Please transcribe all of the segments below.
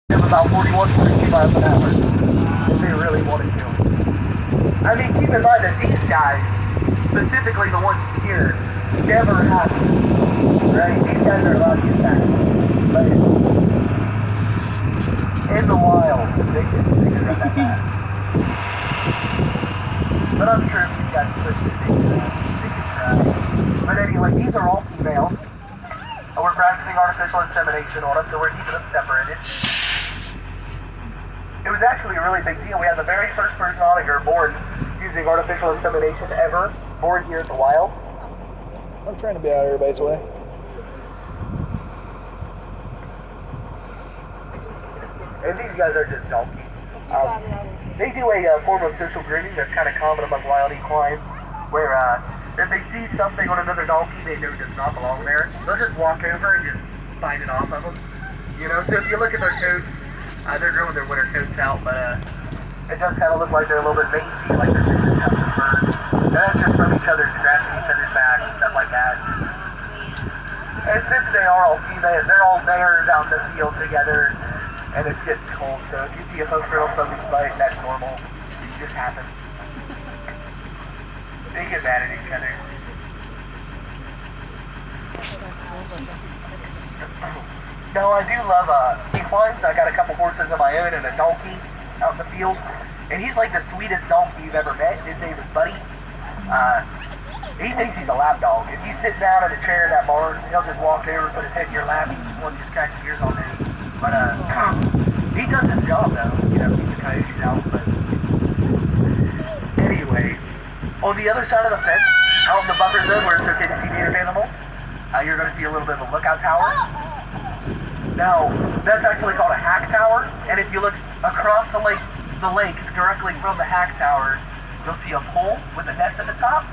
Of about 41, 42 miles an hour if they really wanted to. I mean, keep in mind that these guys, specifically the ones here, never have to, right? These guys are allowed to get back. But in the wild, they can run that fast. But I'm sure if these guys push it, they can try. But anyway, these are all females. And we're practicing artificial insemination on them, so we're keeping them separated. It was actually a really big deal. We had the very first person onager born using artificial insemination ever, born here at the Wilds. I'm trying to be out of everybody's way. And these guys are just donkeys. They do a form of social grooming that's kind of common among wild equine, where if they see something on another donkey they know does not belong there, they'll just walk over and just bite it off of them. You know, so if you look at their coats, they're growing their winter coats out, but it does kind of look like they're a little bit mangy, like they're missing tons of fur. And that's just from each other scratching each other's backs, stuff like that. And since they are all female, they're all mares out in the field together, and it's getting cold, so if you see a hoof on somebody's bite, that's normal. It just happens. They get mad at each other. No, I do love equines. I got a couple horses of my own and a donkey out in the field. And he's like the sweetest donkey you've ever met. His name is Buddy. He thinks he's a lap dog. If you sit down in a chair in that barn, he'll just walk over, put his head in your lap, and he just wants you to scratch his ears all day. But he does his job though. You know, keeps the coyotes out. But anyway, on the other side of the fence, out in the buffer zone where it's okay to see native animals, you're going to see a little bit of a lookout tower. Now, that's actually called a hack tower, and if you look across the lake directly from the hack tower, you'll see a pole with a nest at the top.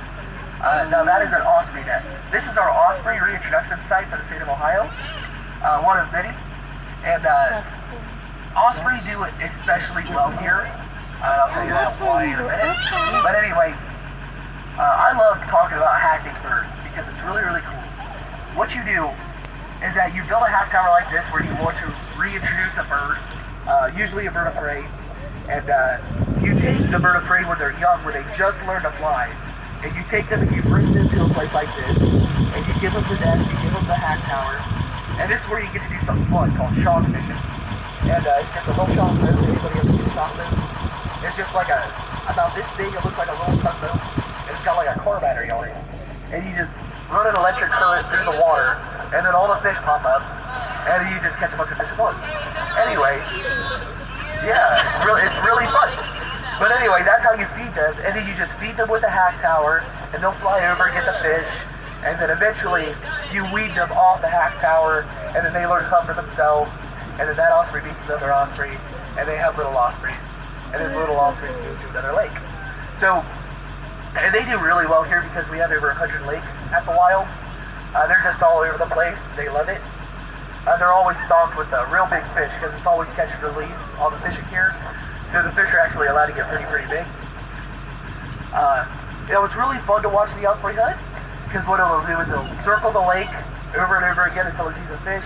Now that is an osprey nest. This is our osprey reintroduction site for the state of Ohio, one of many. And osprey do it especially well here. I'll tell you that's why in a minute. But anyway, I love talking about hacking birds because it's really, really cool. What you do is that you build a hack tower like this where you want to reintroduce a bird, usually a bird of prey, and you take the bird of prey when they're young, where they just learn to fly, and you take them and you bring them to a place like this, and you give them the nest, you give them the hack tower, and this is where you get to do something fun called shark fishing. And it's just a little shark boat. Anybody ever seen a shark boat? It's just like about this big, it looks like a little tugboat, and it's got like a car battery on it. And you just run an electric current through the water, and then all the fish pop up, and you just catch a bunch of fish at once. Anyway, yeah, it's really fun. But anyway, that's how you feed them, and then you just feed them with a hack tower, and they'll fly over and get the fish, and then eventually you weed them off the hack tower, and then they learn to come for themselves, and then that osprey meets another osprey, and they have little ospreys, and those little ospreys move to another lake. So, and they do really well here because we have over 100 lakes at the Wilds. They're just all over the place. They love it. They're always stocked with real big fish because it's always catch and release on the fishing here. So the fish are actually allowed to get pretty big. You know, it's really fun to watch the osprey hunt because what it'll do is it'll circle the lake over and over again until it sees a fish.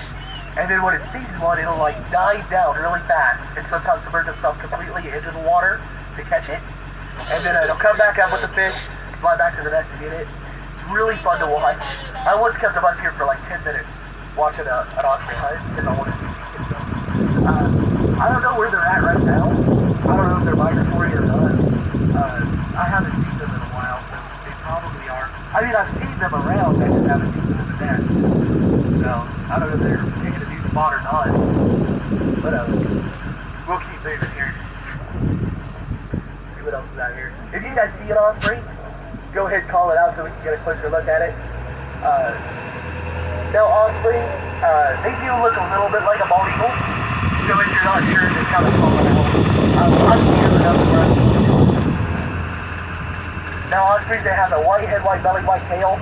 And then when it sees one, it'll like dive down really fast and sometimes submerge itself completely into the water to catch it. And then it'll come back up with the fish, fly back to the nest and get it. It's really fun to watch. I once kept a bus here for like 10 minutes watching an osprey hunt because I wanted to see if he gets them. I don't know where they're at right now. I don't know if they're migratory or not. I haven't seen them in a while, so they probably are. I mean, I've seen them around, I just haven't seen them in the nest. So, I don't know if they're picking a new spot or not. But we'll keep moving here. What else is out here? If you guys see an osprey, go ahead and call it out so we can get a closer look at it. Now osprey, they do look a little bit like a bald eagle. So if you're not sure, just kind of call it out. I've seen them enough where I've seen them. Now ospreys, they have a white head, white belly, white tail.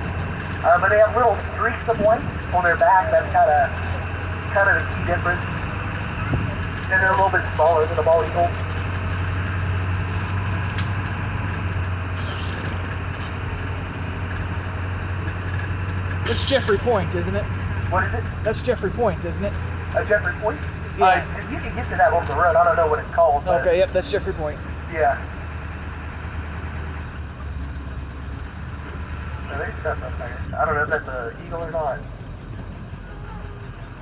But they have little streaks of white on their back. That's kind of the key difference. And they're a little bit smaller than a bald eagle. That's Jeffrey Point, isn't it? What is it? That's Jeffrey Point, isn't it? Jeffrey Point? You can get to that over the road. I don't know what it's called. But Okay, yep, that's Jeffrey Point. yeah. Oh, there's something up there. I don't know if that's an eagle or not.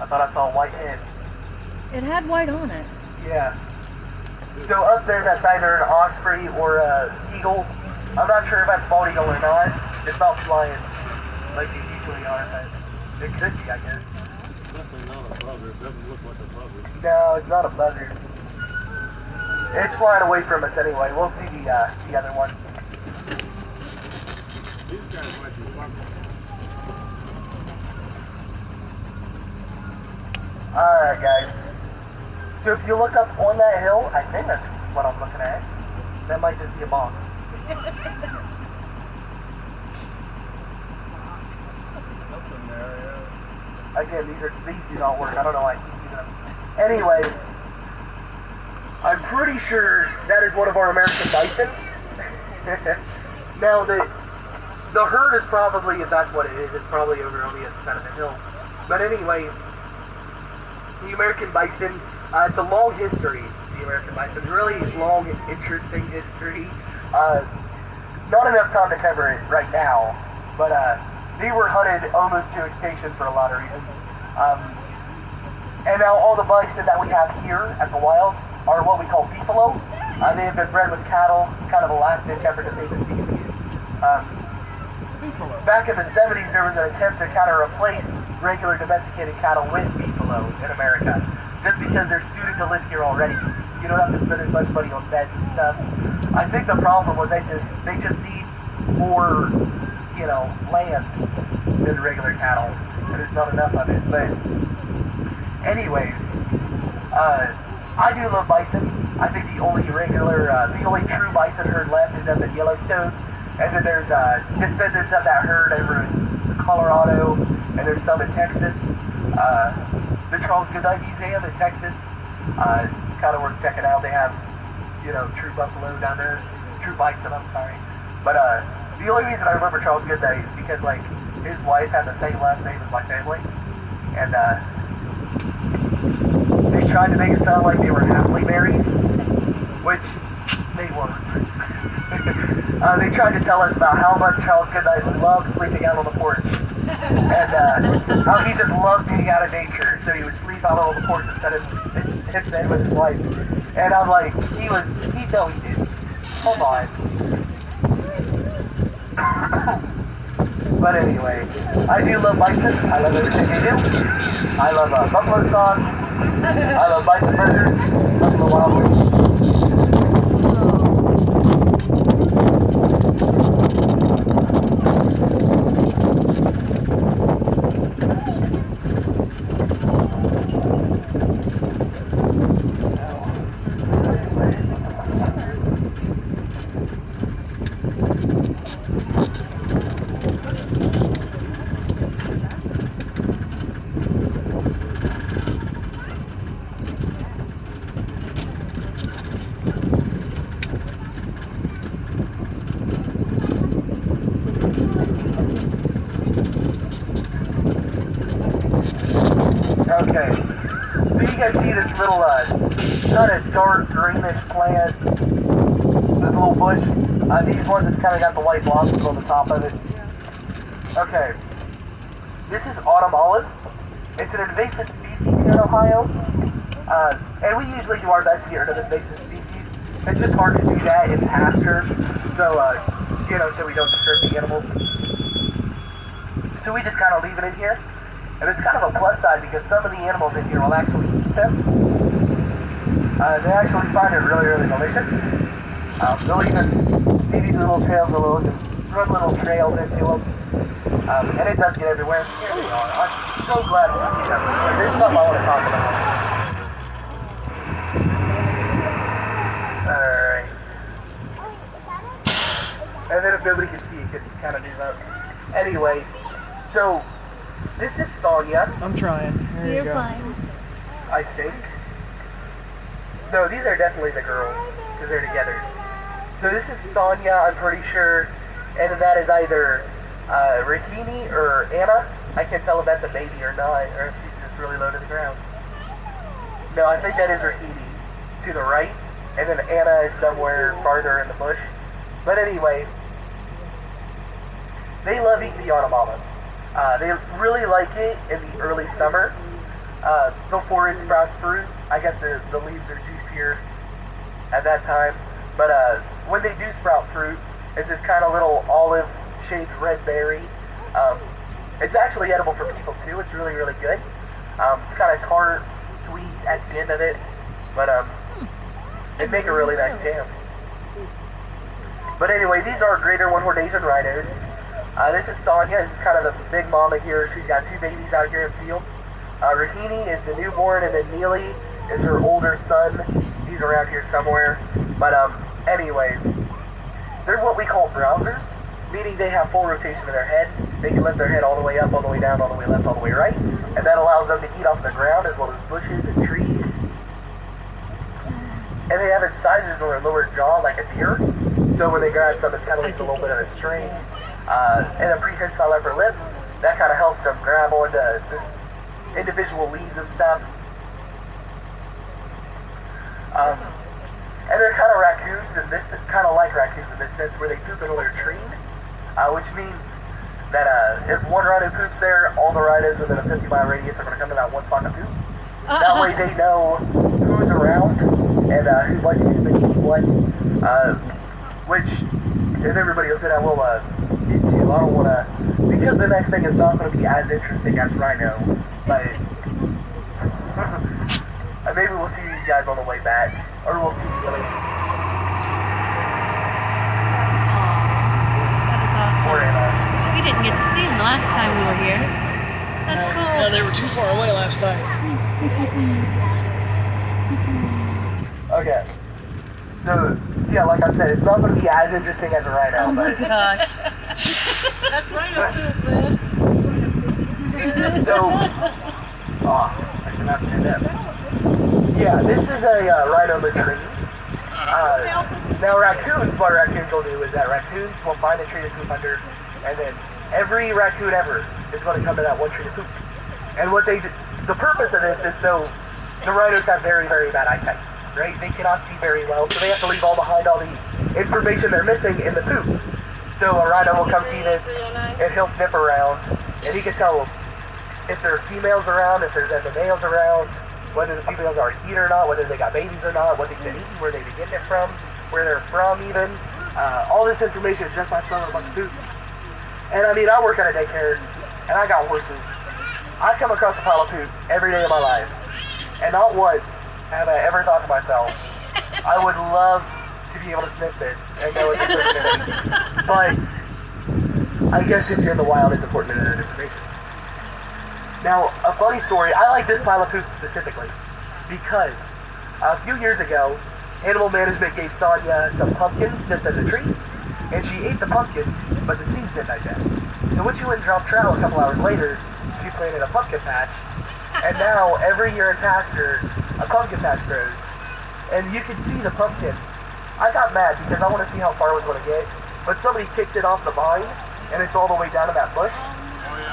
I thought I saw a white head. It had white on it. Yeah. So up there, that's either an osprey or a eagle. I'm not sure if that's bald eagle or not. It's not flying like they usually are, but it could be, I guess. Definitely not a buzzard. It doesn't look like a buzzard. No, it's not a buzzard. It's flying away from us anyway. We'll see the other ones. These guys might be fucking. Alright, guys. So if you look up on that hill, I think that's what I'm looking at. That might just be a box. Something there, yeah. Again, these do not work. I don't know why I keep using them. Anyway, I'm pretty sure that is one of our American bison. Now the herd is probably, if that's what it is, it's probably over on the other side of the hill. But anyway, the American bison, it's a long history, the American bison. Really long and interesting history. Not enough time to cover it right now, but they were hunted almost to extinction for a lot of reasons. And now all the bison that we have here at the wilds are what we call beefalo. They have been bred with cattle. It's kind of a last-ditch effort to save the species. Back in the 70s, there was an attempt to kind of replace regular domesticated cattle with beefalo in America, just because they're suited to live here already. You don't have to spend as much money on beds and stuff. I think the problem was they just need more, you know, land than regular cattle, and there's not enough of it. But anyways, I do love bison. I think the only true bison herd left is up in Yellowstone. And then there's descendants of that herd over in Colorado, and there's some in Texas. The Charles Goodnight Museum in Texas, kind of worth checking out. They have, you know, true buffalo down there, true bison, I'm sorry. But the only reason I remember Charles Goodnight is because, like, his wife had the same last name as my family, and they tried to make it sound like they were happily married, which they weren't. They tried to tell us about how much Charles Goodnight loved sleeping out on the porch, and how he just loved being out of nature. So he would sleep out on the porch instead of in bed with his wife. And I'm like, he didn't. Come on. But anyway, I do love bison. I love everything they do. I love buffalo sauce. I love bison burgers. Buffalo Wild Wings. Okay, so you guys see this little, kind of dark greenish plant, this little bush? These ones that's kind of got the white blossoms on the top of it. Okay, this is autumn olive. It's an invasive species here in Ohio, and we usually do our best to get rid of invasive species. It's just hard to do that in pasture, so, you know, so we don't disturb the animals. So we just kind of leave it in here. And it's kind of a plus side because some of the animals in here will actually eat them. They actually find it really, really delicious. They'll even see these little trails, they'll run little trails into them. And it does get everywhere. Here we are. I'm so glad to see them. There's something I want to talk about. Alright. And then if nobody can see, you can kind of do that. Anyway, so this is Sonia. I'm trying. There you You're go. fine. I think. No, these are definitely the girls, because they're together. So this is Sonia, I'm pretty sure, and that is either Rahini or Anna. I can't tell if that's a baby or not, or if she's just really low to the ground. No, I think that is Rahini to the right, and then Anna is somewhere farther in the bush. But anyway, they love eating the autumn olive. They really like it in the early summer, before it sprouts fruit. I guess the leaves are juicier at that time. But when they do sprout fruit, it's this kind of little olive-shaped red berry. It's actually edible for people too. It's really, really good. It's kind of tart, sweet at the end of it, but it'd make a really nice jam. But anyway, these are greater one-horned Asian rhinos. This is Sonia. This is kind of the big mama here. She's got 2 babies out here in the field. Rahini is the newborn, and then Neely is her older son. He's around here somewhere. But anyways, they're what we call browsers, meaning they have full rotation of their head. They can lift their head all the way up, all the way down, all the way left, all the way right, and that allows them to eat off the ground as well as bushes and trees. And they have incisors on their lower jaw like a deer, so when they grab something, it kind of leaves a little bit of a string, and a prehensile upper lip. That kind of helps them grab onto just individual leaves and stuff. And they're kind of raccoons, and this kind of like raccoons in this sense, where they poop in a latrine, which means that if one rhino poops there, all the rhinos within a 50-mile radius are going to come to that one spot to poop. That way they know who's around and what who's been eating what. Which, if everybody will sit down, we'll get to. I don't want to, because the next thing is not going to be as interesting as rhino, but maybe we'll see these guys on the way back, or we'll see each other. We didn't get to see them the last time we were here. That's cool. No, they were too far away last time. Okay. So, yeah, like I said, it's not going to be as interesting as a rhino, Oh my but... gosh. That's rhino food, man. So... Oh, I cannot stand up. Yeah, this is a rhino latrine. Now raccoons, what raccoons will do is that raccoons will find a tree to poop under, and then every raccoon ever is going to come to that one tree to poop. And what the purpose of this is so the rhinos have very, very bad eyesight, right? They cannot see very well, so they have to leave all behind all the information they're missing in the poop. So a rhino will come see this, and he'll sniff around, and he can tell if there are females around, if there's other males around, whether the females are eating or not, whether they got babies or not, what they've been eating, where they've been getting it from, where they're from even. All this information just by smelling a bunch of poop. And I mean, I work at a daycare, and I got horses. I come across a pile of poop every day of my life. And not once have I ever thought to myself, I would love to be able to sniff this and know it's different. But I guess if you're in the wild, it's important to know that information. Now, a funny story, I like this pile of poop specifically because a few years ago, animal management gave Sonia some pumpkins just as a treat, and she ate the pumpkins, but the seeds didn't digest. So when she went and dropped trout a couple hours later, she planted a pumpkin patch, and now every year in pasture, a pumpkin patch grows, and you can see the pumpkin. I got mad because I want to see how far it was going to get, but somebody kicked it off the vine, and it's all the way down to that bush.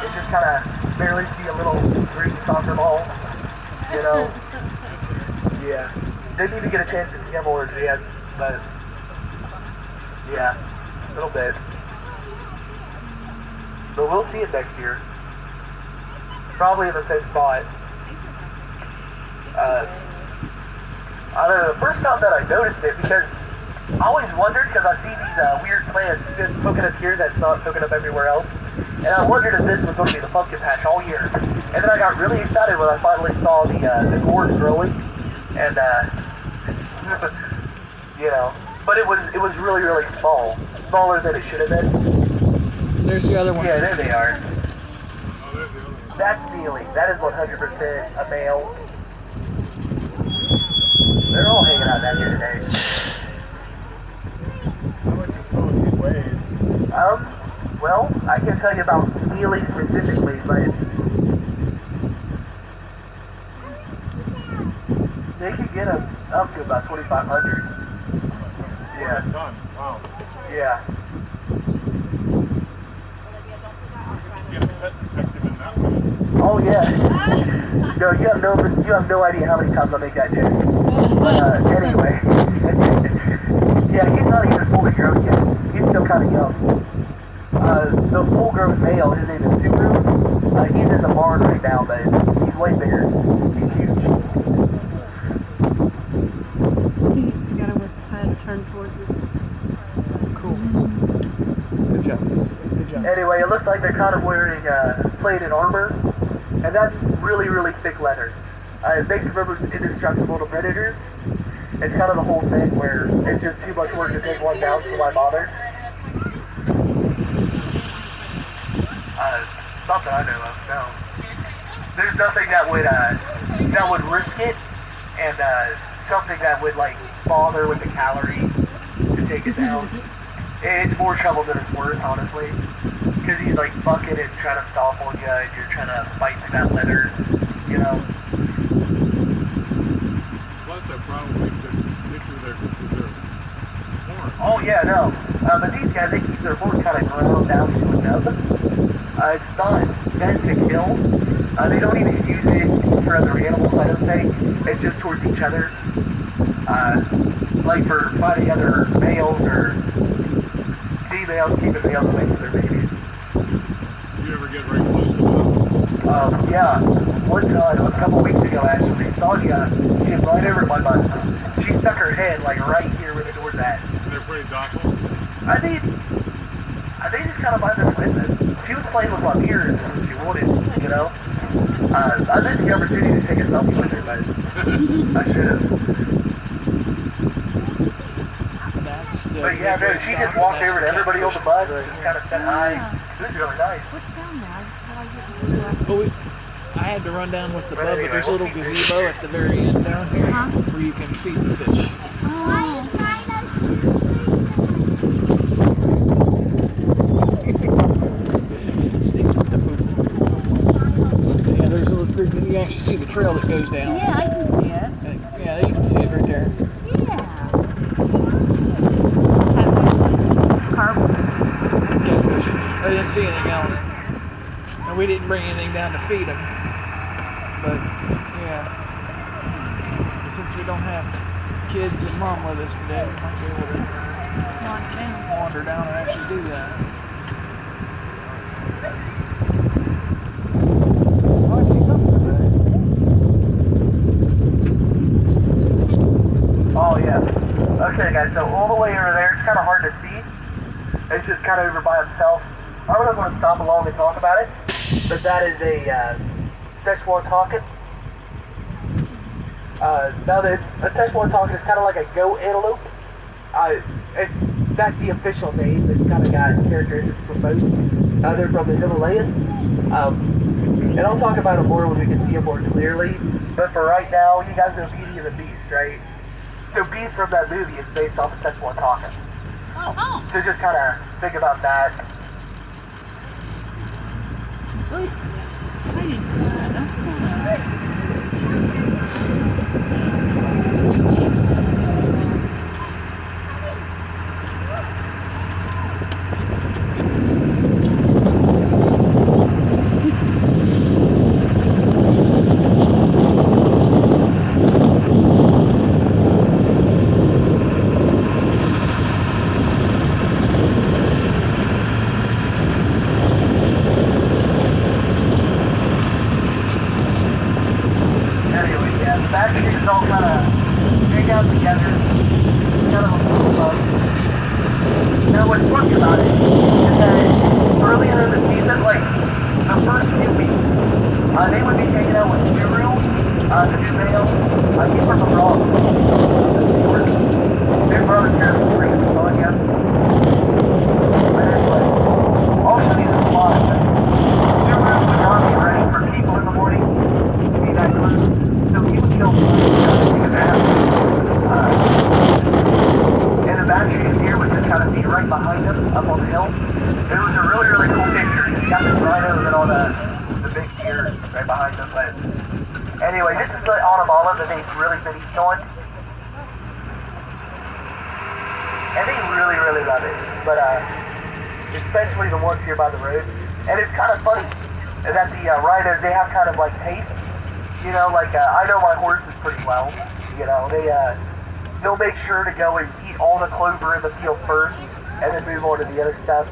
You just kind of barely see a little green soccer ball, you know? Yeah. Didn't even get a chance to get more yet, but yeah, a little bit. But we'll see it next year. Probably in the same spot. I don't know, the first time that I noticed it, because I always wondered, because I see these weird plants just poking up here that's not poking up everywhere else, and I wondered if this was going to be the pumpkin patch all year. And then I got really excited when I finally saw the gourd growing, and you know, but it was really, really small, smaller than it should have been. There's the other one. Yeah, there they are. Oh, there's the other one. That's Neely. That is 100% a male. They're all hanging out down here today. How much is supposed he weighs? Well, I can't tell you about Neely specifically, but they could get them up to about 2,500. Yeah. A ton. Wow. Yeah. Get a pet detective in that one. Oh yeah. No, you have no idea how many times I make that joke. But anyway, yeah, he's not even fully grown yet. He's still kind of young. The full-grown male, his name is Subaru. He's in the barn right now, but he's way bigger. He's huge. You gotta with his head turned towards us. Cool. Good job. Good job. Anyway, it looks like they're kind of wearing plated armor, and that's really, really thick leather. It makes them almost indestructible to predators. It's kind of the whole thing where it's just too much work to take one down, so why bother? Not that I know of, no. There's nothing that would risk it, and something that would like bother with the calorie to take it down. It's more trouble than it's worth, honestly, because he's like bucking and trying to stomp on you, and you're trying to fight through that leather, you know. Plus, that probably could get through their horn. Oh yeah, no. But these guys, they keep their horn kind of ground down to a nub. It's not meant to kill. They don't even use it for other animals, I don't think. It's just towards each other. Like for fighting other males or females, keeping males away from their babies. You ever get very close to one? Yeah. One time, a couple weeks ago actually, Sonia came right over my bus. She stuck her head like right here where the door's at. They're pretty docile. They just kind of mind their business. She was playing with my ears if she wanted, you know. I missed the opportunity to take a selfie with her, but I should have. That's the. But yeah, man, she just walked over to everybody on the bus and just kind of said hi. It was really nice. What's down there? I didn't see the last Oh, I had to run down with the But bub, anyway, but there's a little we'll keep gazebo at the very end down here Huh? where you can feed the fish. Oh. Yeah, there's a little, you can actually see the trail that goes down. Yeah, I can see it. Yeah, you can see it right there. Yeah. Carp. Catfish. I didn't see anything else. And we didn't bring anything down to feed them. But, yeah. Since we don't have kids and mom with us today, we might be able to wander down and actually do that. Oh, I see something over there. Oh yeah. Okay, guys. So all the way over there, it's kind of hard to see. It's just kind of over by himself. I'm not going to stop along and talk about it, but that is a Szechuan Tonkin. Now a Szechuan Tonkin is kind of like a goat antelope. That's the official name. It's kind of got characteristics from both. They're from the Himalayas. And I'll talk about them more when we can see them more clearly. But for right now, you guys know Beauty and the Beast, right? So Beast from that movie is based off of Szechuan Tonkin. Oh. So just kind of think about that. Sweet. I didn't know that. That's Anyway, yeah, the back trees all kind of hang out together. Kind of a cool bug. Now what's funny about it is that earlier in the season, like the first few weeks, they would be hanging out with Subaru, the new male. He's from the Bronx, New York. Their brother Jeremy Green, Sonia. And anyway, I'll show you the spot. Subaru would not be ready for people in the morning to be that close, so he would go take a nap. And the back trees here would just kind of be right behind him, up on the hill. It was a really, really cool picture. He's got the rhinos and all the big deer right behind him. But anyway, this is the autumn olive that they've really been eating on. And they really, really love it. But especially the ones here by the road. And it's kind of funny that the rhinos, they have kind of like tastes. You know, like I know my horses pretty well. You know, they'll make sure to go and eat all the clover in the field first, and then move on to the other stuff.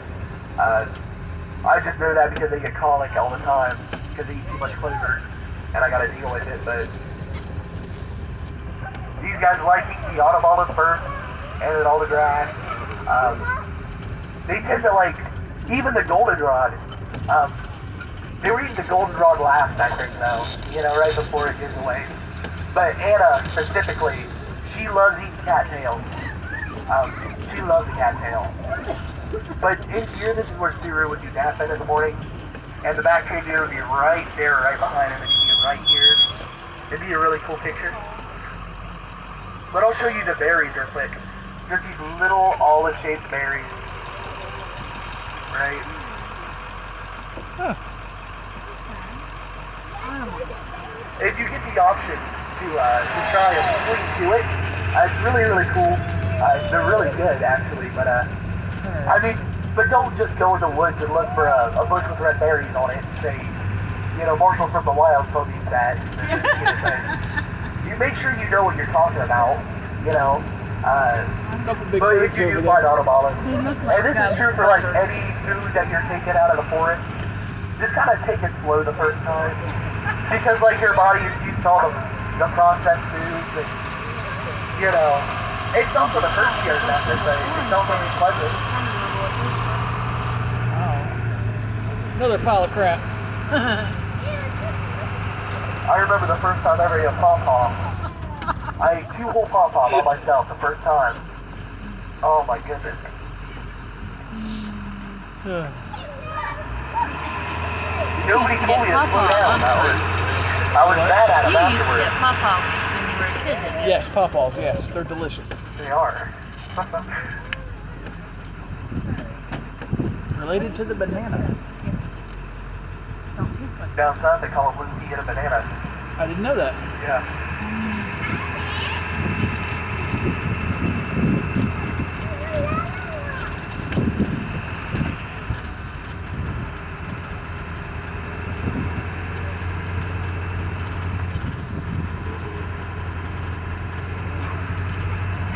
I just know that because they get colic all the time because they eat too much clover, and I got to deal with it. But these guys like eating the autumn olive first, and then all the grass. They tend to like even the goldenrod. They were eating the goldenrod last, I think, though. You know, right before it gives away. But Anna specifically, she loves eating cattails. She loves a cattail. But in here, this is where Suru would be napping in the mornings, and the back tree deer would be right there, right behind him, and he'd be right here. It'd be a really cool picture. But I'll show you the berries real quick. Just these little olive-shaped berries. Right? Huh. If you get the option to try them, please do it. It's really, really cool. They're really good, actually. But I mean, but don't just go in the woods and look for a bush with red berries on it and say, you know, Marshall from the Wild told me that. You make sure you know what you're talking about. You know. Couple big But if birds you over do there. find autumn olive, They look like and this is true for like any food that you're taking out of the forest, just kind of take it slow the first time. Because like your body is used to all the processed foods, and you know, it's not going to hurt you or nothing, but it's not going to be pleasant. Oh. Another pile of crap. I remember the first time I ever ate a pawpaw. I ate 2 whole pawpaw by myself the first time. Oh my goodness. Nobody told me to slow down. I was mad at You them used to afterwards. get pawpaw when you were a kid, didn't you? Yes, pawpaws, yes. They're delicious. They are. Related to the banana. Yes. Don't taste like Down south they call it blue tea and a banana. I didn't know that. Yeah.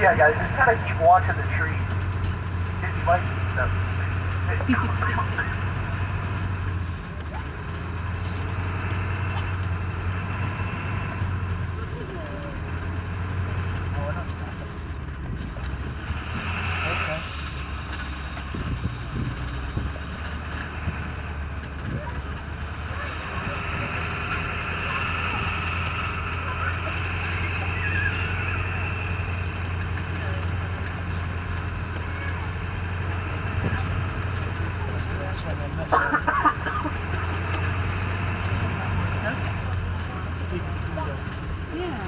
Yeah, guys, just kind of keep watching the trees. Because you might see something. Oh, we're not stopping. Okay. Swing in this way. You can see the. Yeah.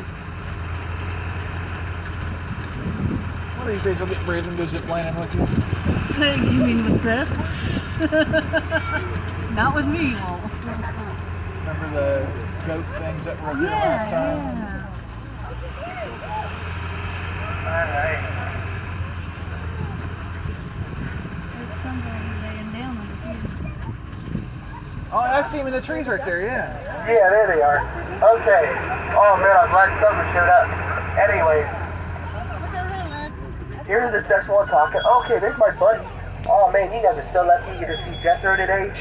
One of these days I'll get brave and go zip lining with you. You mean with sis? Not with me, you won't. Remember the goat things that were up here last time? Alright. There's somebody laying down over here. Oh, I see him in the trees right there, yeah. Yeah, there they are. Okay. Oh man, I'm glad someone showed up. Anyways, here's the Szechuan taco. Okay, there's my buddy. Oh man, you guys are so lucky you get to see Jethro today.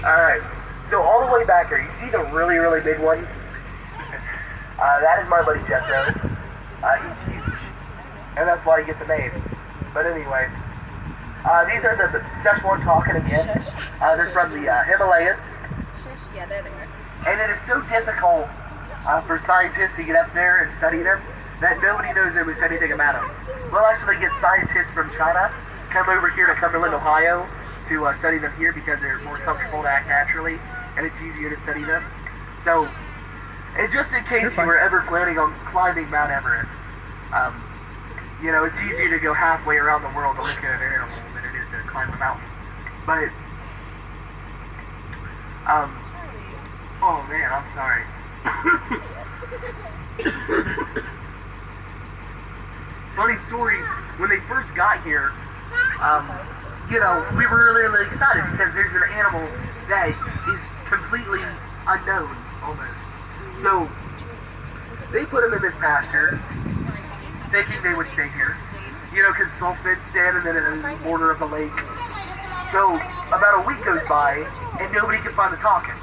Alright, so all the way back here, you see the really, really big one? That is my buddy Jethro. He's huge. And that's why he gets a name. But anyway, these are the Szechuan taco again. They're from the Himalayas. Yeah, there they are. And it is so difficult for scientists to get up there and study them that nobody knows almost anything about them. We'll actually get scientists from China come over here to Cumberland, Ohio to study them here because they're more comfortable to act naturally and it's easier to study them. So, and just in case you were ever planning on climbing Mount Everest, you know, it's easier to go halfway around the world to look at an animal than it is to climb a mountain. But, oh man, I'm sorry. Funny story, when they first got here, you know, we were really, really excited because there's an animal that is completely unknown, almost. So they put them in this pasture, thinking they would stay here. You know, because it's all fenced in and then in the border of the lake. So about a week goes by and nobody can find the Tonkin.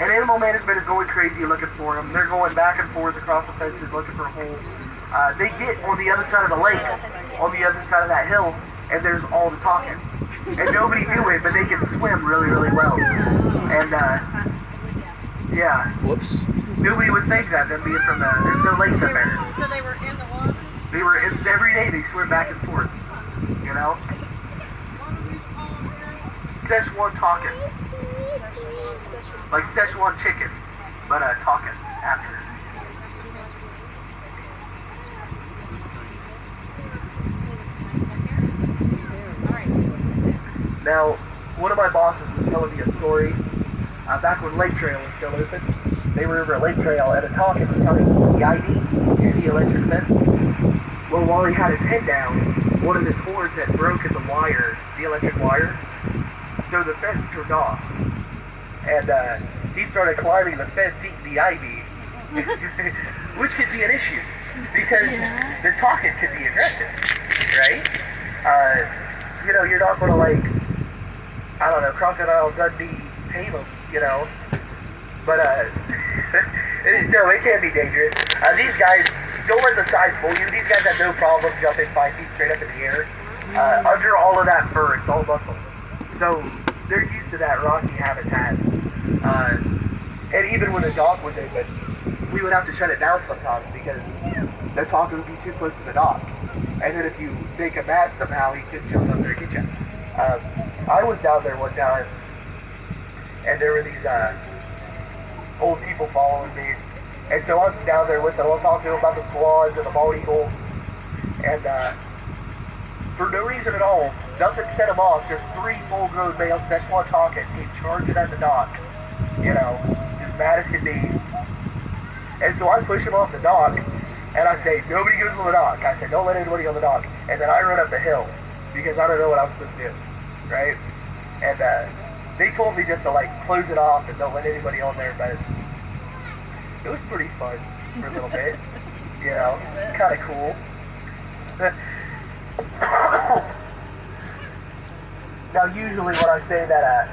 And animal management is going crazy looking for them. They're going back and forth across the fences looking for a hole. They get on the other side of the lake, on the other side of that hill, and there's all the Tonkin. And nobody knew it, but they can swim really, really well. And yeah. Whoops. Nobody would think that, them being from there's no lakes up there. So they were in the water? They were in, every day they swim back and forth, you know? Szechuan Tonkin. Like Szechuan chicken, but Tonkin after. Now, one of my bosses was telling me a story back when Lake Trail was still open. They were over at Lake Trail and a Tonkin was coming from the ID near the electric fence. Well, while he had his head down, one of his horns had broken the wire, the electric wire, so the fence turned off. And he started climbing the fence, eating the ivy, which could be an issue, because the Tonkin could be aggressive, right? You know, you're not going to, like, I don't know, Crocodile Dundee tame them, you know? But, no, it can be dangerous. These guys, don't let the size fool you. These guys have no problem jumping 5 feet straight up in the air. Under all of that fur, it's all muscle. So, they're used to that rocky habitat. And even when the dock was open, we would have to shut it down sometimes because the Tonkin would be too close to the dock. And then if you make a match somehow, he could jump up there and get you. I was down there one time, and there were these old people following me. And so I'm down there with them. I'm talking to them about the swans and the bald eagle. And for no reason at all, nothing set them off, just 3 full-grown male Szechuan Tonkin came charging at the dock. You know, just mad as can be. And so I push him off the dock, and I say, nobody goes on the dock. I said, don't let anybody on the dock. And then I run up the hill, because I don't know what I was supposed to do, right? And they told me just to, like, close it off and don't let anybody on there, but it was pretty fun for a little bit. You know, it's kind of cool. Now, usually when I say that,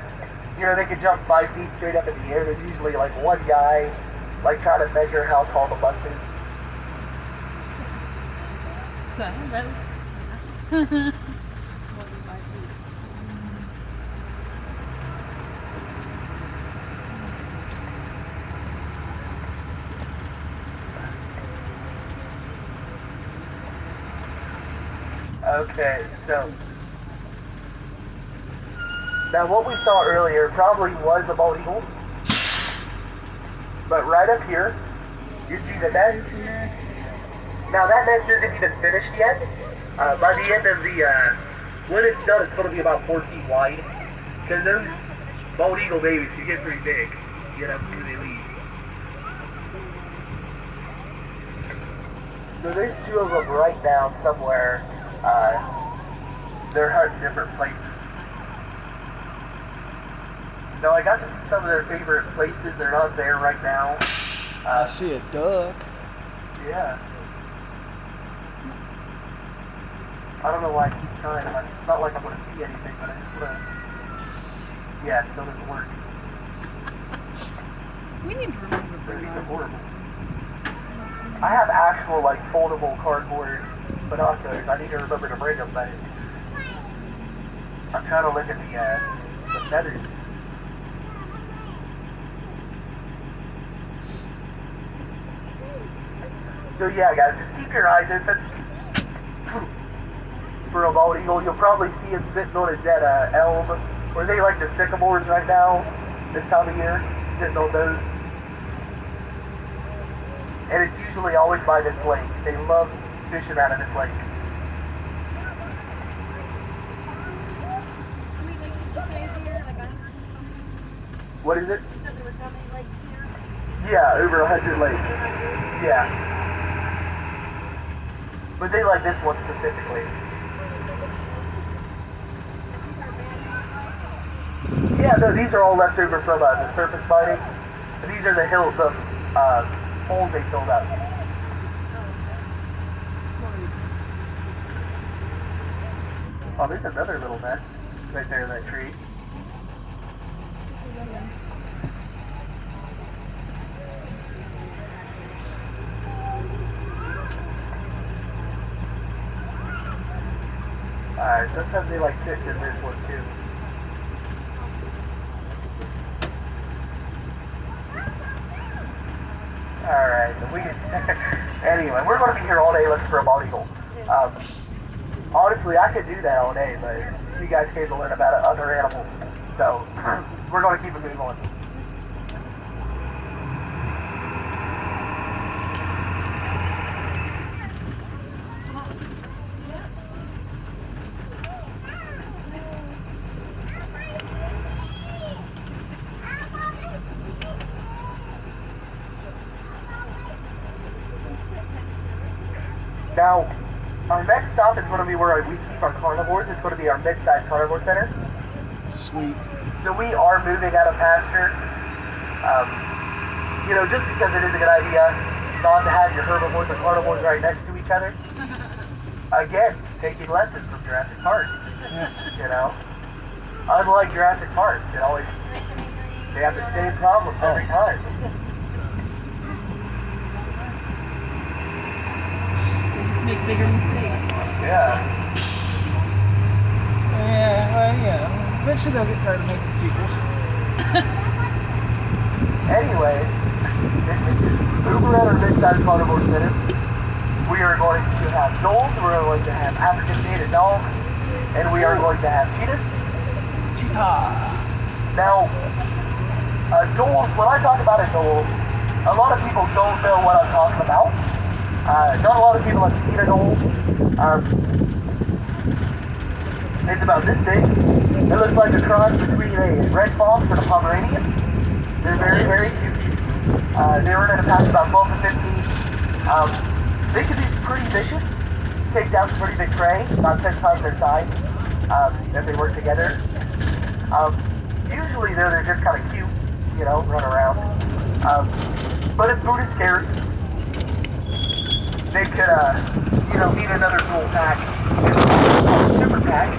you know, they can jump 5 feet straight up in the air, there's usually, like, one guy, like, trying to measure how tall the bus is. Okay, so now what we saw earlier probably was a bald eagle, but right up here, you see the nest. Now that nest isn't even finished yet. By the end of the, when it's done, it's going to be about 4 feet wide, because those bald eagle babies can get pretty big, you know, before they leave. So there's 2 of them right now somewhere. They're hunting different places. Now I got to see some of their favorite places. They're not there right now. I see a duck. Yeah. I don't know why I keep trying. It's not like I'm going to see anything, but I just want to... Yeah, it still doesn't work. We need to remember These are binoculars. horrible. I have actual, like, foldable cardboard binoculars. I need to remember to bring them, but I'm trying to look at the feathers. So yeah, guys, just keep your eyes open for a bald eagle. You'll probably see him sitting on a dead elm, or they like the sycamores right now, this time of year, sitting on those. And it's usually always by this lake. They love fishing out of this lake. How many lakes did you say is here? Like 100 and something? What is it? You said there was how many lakes here? Yeah, over 100 lakes. Yeah. But they like this one specifically. These are man-made lakes? Yeah, no, these are all left over from the surface mining. And these are the holes they filled up. Oh, there's another little nest right there in that tree. Alright, sometimes they like sit in this one too. Alright, anyway, we're going to be here all day looking for a bald eagle. Honestly, I could do that all day, but you guys came to learn about other animals. So, we're going to keep it moving on. Now, our next stop is going to be where we keep our carnivores. It's going to be our mid-sized carnivore center. Sweet. So we are moving out of pasture. You know, just because it is a good idea not to have your herbivores and carnivores right next to each other. Again, taking lessons from Jurassic Park. Yes. You know, unlike Jurassic Park, they have the same problems every time. They just make bigger mistakes. Yeah. Yeah, well, yeah. Eventually they'll get tired of making sequels. Anyway, over at our mid-sized carnivore center, we are going to have gnolls, we're going to have African native dogs, and we are going to have cheetahs. Cheetah. Now, gnolls, when I talk about a gnoll, a lot of people don't know what I'm talking about. Not a lot of people have seen a gnoll. It's about this big. It looks like a cross between a red fox and a Pomeranian. They're very, very cute. They were in a pack about 12 to 15. They can be pretty vicious, take down some pretty big prey, about 10 times their size, if they work together. Usually they're just kind of cute, you know, run around. But if food is scarce, they could, you know, eat another gnoll pack. It's called a super pack,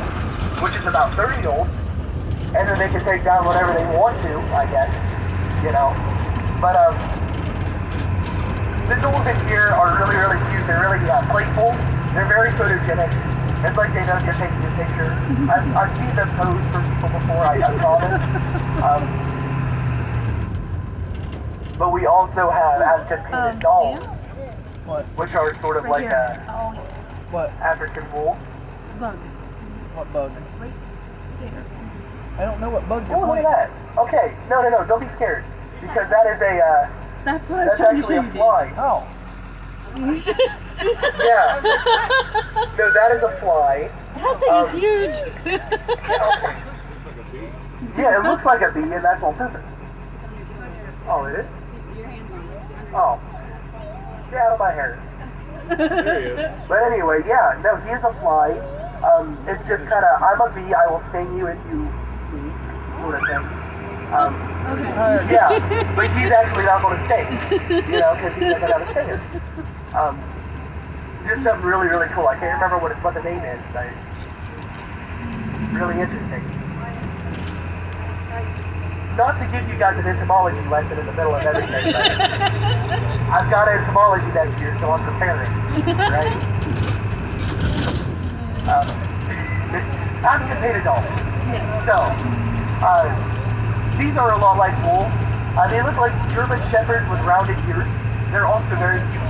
which is about 30 gnolls, and then they can take down whatever they want to, I guess, you know. But, the gnolls in here are really, really cute. They're really playful. They're very photogenic. It's like they know you're taking a picture. I've seen them pose for people before, I promise. But we also have African painted dolls, What? which are sort of Right like here. Oh, What? African wolves. bug. What bug? Right there. I don't know what bug you're Oh, look pointing at that. Okay, no, don't be scared. Because that is a, That's what I was that's trying to show actually a you. fly. Oh. Yeah. No, that is a fly. That thing is huge. Okay. Yeah, it looks like a bee, and that's on purpose. Oh, it is? Your hands on it. Oh. Get out of my hair. There he is. But anyway, yeah, no, he is a fly. It's just kind of, I'm a bee, I will sting you if you eat, sort of thing. Okay. Yeah, but he's actually not going to sting, you know, because he doesn't have a stinger. Just something really, really cool. I can't remember what the name is, but really interesting. Not to give you guys an entomology lesson in the middle of everything, but I've got entomology next year, so I'm preparing, right? African painted dolls. Yes. So, these are a lot like wolves. They look like German shepherds with rounded ears. They're also very cute.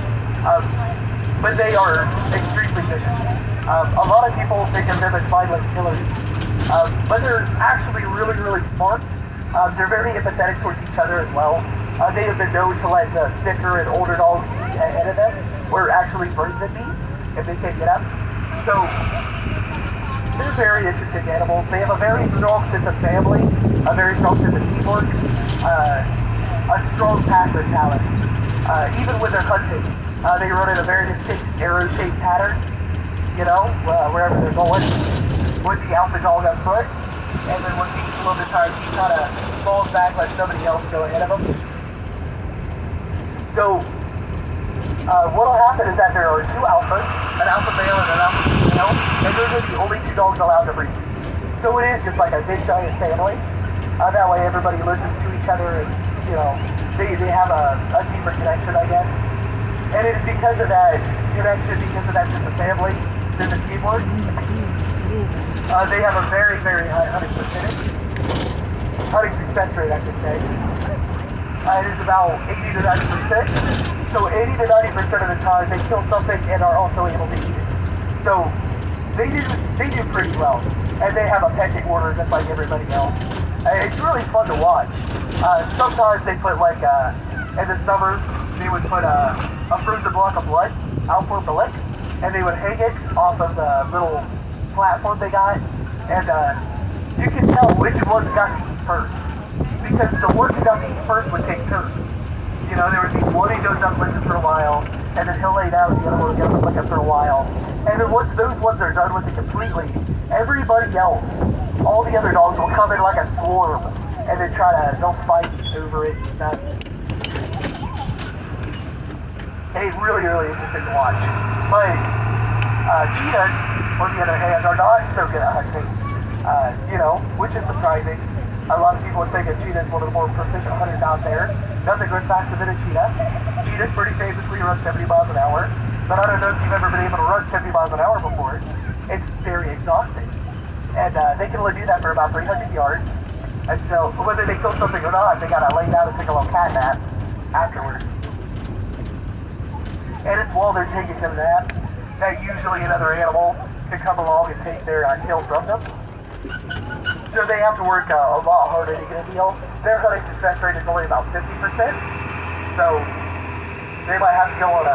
But they are extremely vicious. A lot of people think of them as mindless killers. But they're actually really, really smart. They're very empathetic towards each other as well. They have been known to let the sicker and older dogs eat ahead of them, or actually bring them meat if they can't get up. So, they're very interesting animals. They have a very strong sense of family, a very strong sense of teamwork, a strong pack mentality. Even when they're hunting, they run in a very distinct arrow-shaped pattern, you know, wherever they're going, with the alpha dog on foot. And then once he gets a little bit tired, he kind of falls back, let somebody else go ahead of him. So what'll happen is that there are two alphas, an alpha male and an alpha female, and those are the only two dogs allowed to breed. So it is just like a big giant family. That way everybody listens to each other and, you know, they have a deeper connection, I guess. And it's because of that connection, because of that sense of family, sense of teamwork. They have a very, very high hunting percentage. Hunting success rate, I should say. It is about 80 to 90%. So 80 to 90% of the time they kill something and are also able to eat it. So they do pretty well. And they have a pecking order just like everybody else. It's really fun to watch. Sometimes they put like, in the summer, they would put a frozen block of blood out for the lick, and they would hang it off of the little platform they got, and you can tell which ones got to eat first, because the ones who got to eat first would take turns. You know, there would be one who goes up, licks it for a while, and then he'll lay down, the other one will get up and lick it for a while, and then once those ones are done with it completely, everybody else, all the other dogs will come in like a swarm, and then they'll fight over it and stuff. Hey, really, really interesting to watch. But cheetahs, on the other hand, are not so good at hunting, you know, which is surprising. A lot of people would think a cheetah is one of the more proficient hunters out there. Nothing goes faster than a cheetah. Cheetahs pretty famously run 70 miles an hour, but I don't know if you've ever been able to run 70 miles an hour before. It's very exhausting. And they can only do that for about 300 yards. And so, whether they kill something or not, they gotta lay down and take a little cat nap afterwards. And it's while they're taking them naps that usually another animal can come along and take their kill from them. So they have to work a lot harder to get a deal. Their hunting success rate is only about 50%. So they might have to go on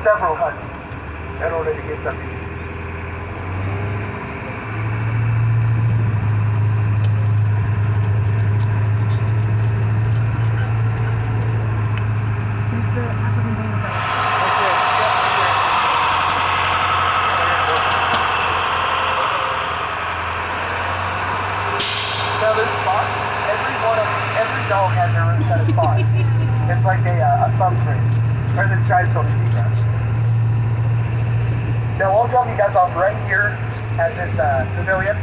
several hunts in order to get something. Who's the African bulldozer? Now those spots, every dog has their own set of spots. It's like a thumbprint, or the stripes on a zebra. Now I'll drop you guys off right here at this pavilion.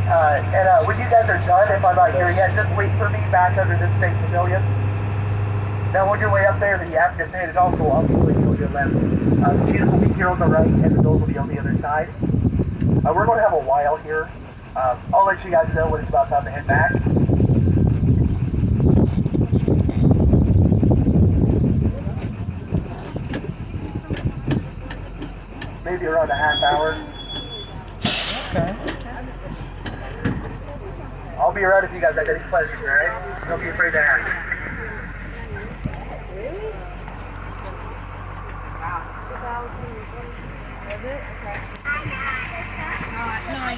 And when you guys are done, if I'm not here yet, just wait for me back under this same pavilion. Now on your way up there, the African banded dogs will obviously be on your left. The cheetahs will be here on the right, and the bulls will be on the other side. We're going to have a while here. I'll let you guys know when it's about time to head back. Maybe around a half hour. Okay. I'll be around if you guys have any questions, alright? Don't be afraid to ask. Really? Wow. 2020. Was it? Okay. No, I